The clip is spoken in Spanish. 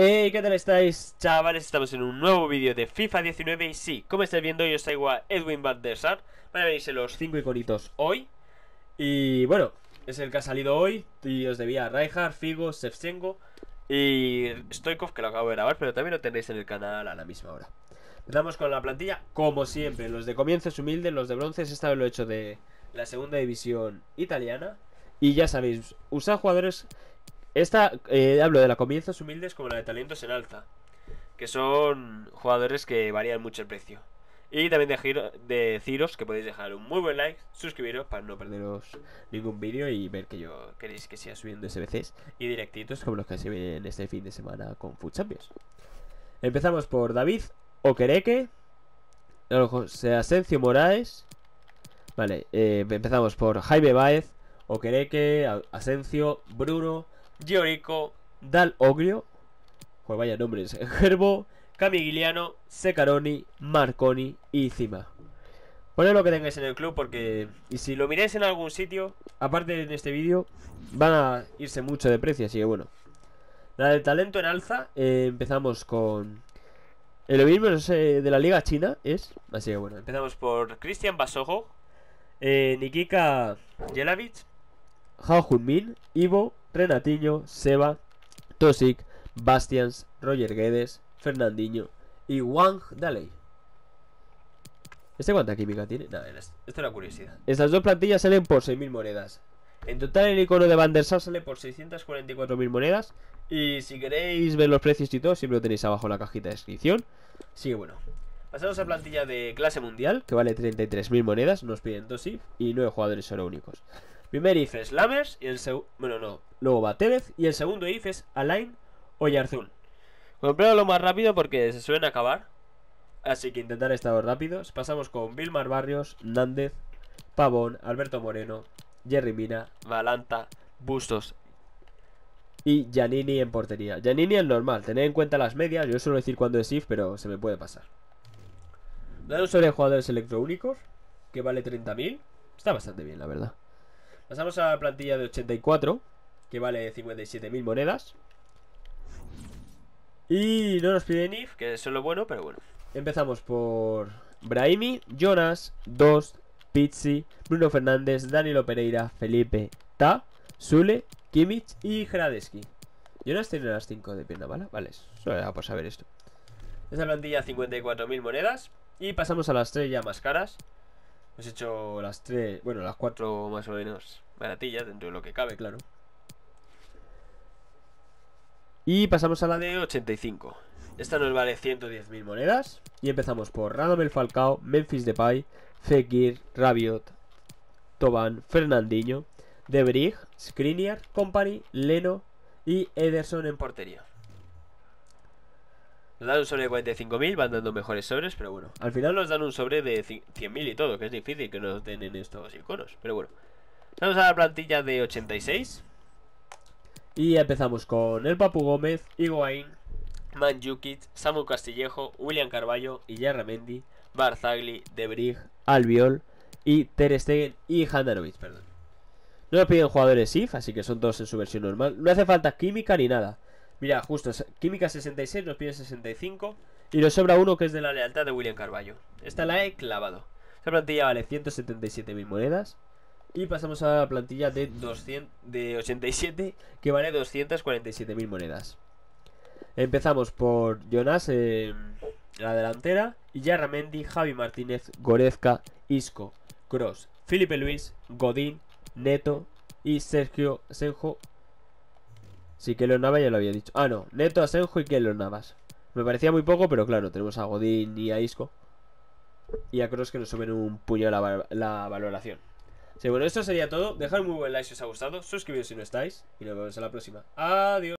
Hey, ¿qué tal estáis, chavales? Estamos en un nuevo vídeo de FIFA 19 y sí, como estáis viendo, yo os traigo a Edwin van der Sar. Van a venirse los 5 iconitos hoy. Y bueno, es el que ha salido hoy. Y os debía a Rijkaard, Figo, Shevchenko y Stoichkov, que lo acabo de grabar, pero también lo tenéis en el canal a la misma hora. Empezamos con la plantilla, como siempre. Los de comienzos humildes, los de bronces. Esta vez lo he hecho de la segunda división italiana. Y ya sabéis, usad jugadores... hablo de la comienzos humildes como la de talentos en alza, que son jugadores que varían mucho el precio. Y también deciros que podéis dejar un muy buen like, suscribiros para no perderos ningún vídeo y ver que yo queréis que siga subiendo SBCs y directitos como los que se ven este fin de semana con Foot Champions. Empezamos por David Okereke, José Asencio Moraes. Vale, empezamos por Jaime Báez, Okereke, Asencio, Bruno, Giorico, Dal Ogrio, pues vaya nombres, Gerbo, Camigliano, Secaroni, Marconi y Cima. Poned lo que tengáis en el club porque, y si lo miráis en algún sitio, aparte en este vídeo, van a irse mucho de precio, así que bueno. La del talento en alza, empezamos con... lo mismo, no sé, de la liga china es, así que bueno, empezamos por Cristian Basogo, Nikika Jelavic, Hao Junmin, Ivo, Renatinho, Seba, Tosic, Bastians, Roger Guedes, Fernandinho y Wang Daley. ¿Este cuánta química tiene? Nada, esto es una curiosidad. Estas dos plantillas salen por 6.000 monedas. En total el icono de Van der Sar sale por 644.000 monedas. Y si queréis ver los precios y todo, siempre lo tenéis abajo en la cajita de descripción. Así que bueno, pasamos a plantilla de clase mundial, que vale 33.000 monedas. Nos piden 2 IF y 9 jugadores solo únicos. Primer IF es Lammers y el segundo... Bueno, no. Luego va Tevez y el segundo IF es Alain Oyarzún. Comprarlo lo más rápido porque se suelen acabar. Así que intentar estar rápidos. Pasamos con Vilmar Barrios, Nández, Pavón, Alberto Moreno, Jerry Mina, Valanta, Bustos y Giannini en portería. Giannini es normal, tened en cuenta las medias. Yo suelo decir cuándo es IF, pero se me puede pasar. Damos sobre jugadores electroúnicos, que vale 30.000. Está bastante bien, la verdad. Pasamos a la plantilla de 84, que vale 57.000 monedas. Y no nos piden IF, que eso es lo bueno, pero bueno. Empezamos por Brahimi, Jonas, Dost, Pizzi, Bruno Fernández, Danilo Pereira, Felipe, Ta, Sule, Kimmich y Hradeski. Jonas tiene las 5 de pierna, ¿vale? Vale, solo era por saber esto. Esta plantilla 54.000 monedas. Y pasamos a las 3 ya más caras. Hemos hecho las 3, bueno, las 4 más o menos baratillas, dentro de lo que cabe, claro. Y pasamos a la de 85. Esta nos vale 110.000 monedas. Y empezamos por Radamel Falcao, Memphis Depay, Fekir, Rabiot, Thauvin, Fernandinho, De Vrij, Skriniar, Kompany, Leno y Ederson en portería. Nos dan un sobre de 45.000, van dando mejores sobres, pero bueno. Al final nos dan un sobre de 100.000 y todo, que es difícil que nos den en estos iconos, pero bueno. Vamos a la plantilla de 86. Y empezamos con el Papu Gómez, Higuaín, Mandzukic, Samu Castillejo, William Carvalho, Illarramendi, Barzagli, De Vrij, Albiol y Ter Stegen y Handanovic, perdón. No nos piden jugadores IF, así que son todos en su versión normal. No hace falta química ni nada. Mira, justo, química 66, nos piden 65. Y nos sobra uno que es de la lealtad de William Carvalho. Esta la he clavado. Esta plantilla vale 177.000 monedas. Y pasamos a la plantilla de 87, que vale 247.000 monedas. Empezamos por Jonas en la delantera, Illarramendi, Javi Martínez, Goretzka, Isco, Kroos, Felipe Luis, Godín, Neto y Sergio Asenjo. Sí, Keylor Navas ya lo había dicho. Ah, no, Neto, Asenjo y Keylor Navas. Me parecía muy poco, pero claro, tenemos a Godín y a Isco. Y a Kroos, que nos suben un puño la valoración. Sí, bueno, esto sería todo. Dejad un muy buen like si os ha gustado. Suscribiros si no estáis. Y nos vemos en la próxima. Adiós.